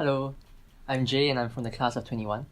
Hello, I'm Jay and I'm from the class of 21.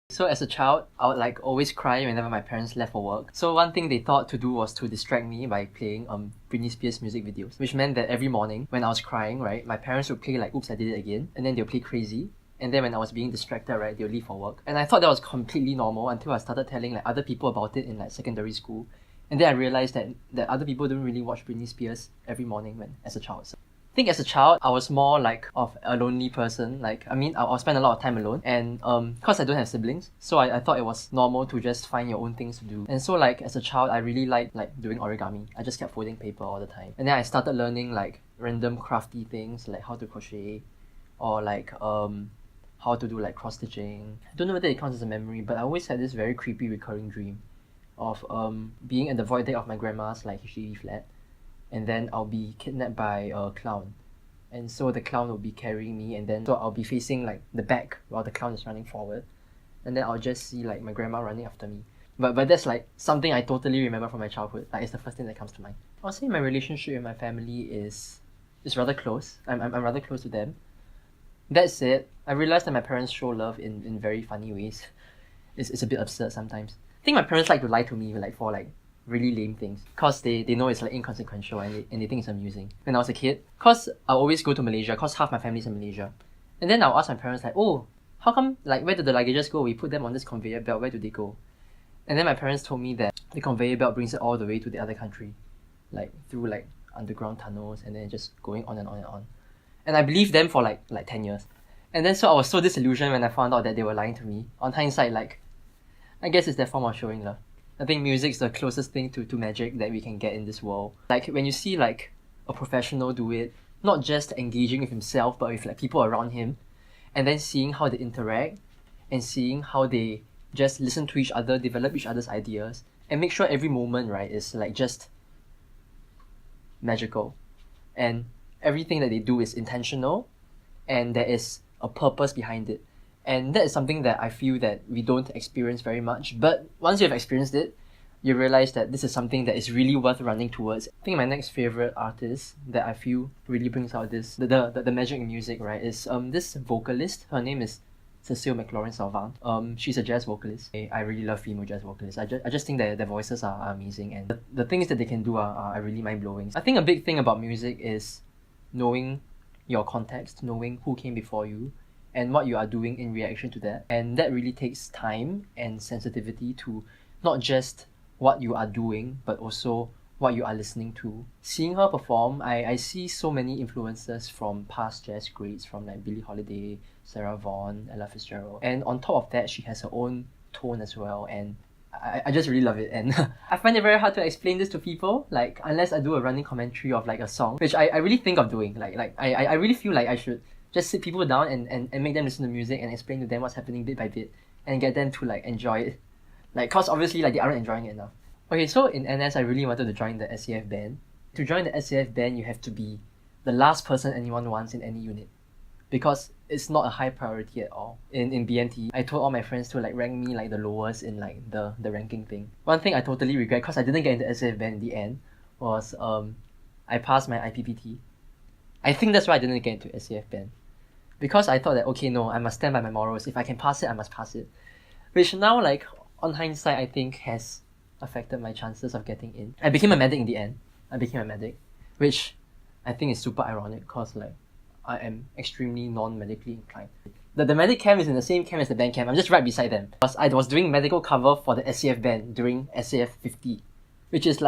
So as a child, I would always cry whenever my parents left for work. So one thing they thought to do was to distract me by playing Britney Spears music videos. Which meant that every morning when I was crying, right, my parents would play Oops, I Did It Again, and then they'll play Crazy. And then when I was being distracted, right, they'll leave for work. And I thought that was completely normal until I started telling other people about it in secondary school. And then I realized that other people don't really watch Britney Spears every morning as a child. So I think as a child, I was more of a lonely person. I'll spend a lot of time alone. And cause I don't have siblings, so I thought it was normal to just find your own things to do. And so as a child, I really liked doing origami. I just kept folding paper all the time. And then I started learning random crafty things like how to crochet or how to do cross stitching. I don't know whether it counts as a memory, but I always had this very creepy recurring dream of being at the void deck of my grandma's HDB flat, and then I'll be kidnapped by a clown. And so the clown will be carrying me, and then so I'll be facing the back while the clown is running forward. And then I'll just see my grandma running after me. But that's something I totally remember from my childhood. It's the first thing that comes to mind. I'll say my relationship with my family is rather close. I'm rather close to them. That said, I realized that my parents show love in very funny ways. It's a bit absurd sometimes. I think my parents like to lie to me for really lame things, cause they know it's inconsequential and they think it's amusing. When I was a kid, cause I always go to Malaysia, cause half my family's in Malaysia, and then I'll ask my parents oh, how come where did the luggages go? We put them on this conveyor belt, where do they go? And then my parents told me that the conveyor belt brings it all the way to the other country, through underground tunnels, and then just going on and on and on. And I believed them for 10 years. And then so I was so disillusioned when I found out that they were lying to me. On hindsight, I guess it's their form of showing love. I think music's the closest thing to magic that we can get in this world. When you see a professional do it, not just engaging with himself but with people around him, and then seeing how they interact and seeing how they just listen to each other, develop each other's ideas, and make sure every moment, right, is just magical. And everything that they do is intentional, and there is a purpose behind it. And that is something that I feel that we don't experience very much. But once you've experienced it, you realize that this is something that is really worth running towards. I think my next favorite artist that I feel really brings out the magic in music, right, is this vocalist. Her name is Cecile McLaurin-Salvant. She's a jazz vocalist. I really love female jazz vocalists. I just think that their voices are amazing, and the things that they can do are really mind-blowing. I think a big thing about music is knowing your context, knowing who came before you, and what you are doing in reaction to that. And that really takes time and sensitivity to not just what you are doing, but also what you are listening to. Seeing her perform, I see so many influences from past jazz greats, from Billie Holiday, Sarah Vaughan, Ella Fitzgerald. And on top of that, she has her own tone as well, and I just really love it. And I find it very hard to explain this to people, unless I do a running commentary of a song, which I really think of doing. I really feel I should just sit people down and make them listen to music and explain to them what's happening bit by bit and get them to enjoy it. Cause obviously they aren't enjoying it enough. Okay, so in NS I really wanted to join the SAF band. To join the SAF band, you have to be the last person anyone wants in any unit, because it's not a high priority at all. In BMT, I told all my friends to rank me the lowest in the ranking thing. One thing I totally regret, cause I didn't get into SAF band in the end, was I passed my IPPT. I think that's why I didn't get into SAF band, because I thought that okay, no, I must stand by my morals. If I can pass it, I must pass it. Which now on hindsight, I think has affected my chances of getting in. I became a medic in the end. Which I think is super ironic, cause I am extremely non-medically inclined. The medic camp is in the same camp as the band camp. I'm just right beside them. I was doing medical cover for the SAF band during SAF 50, which is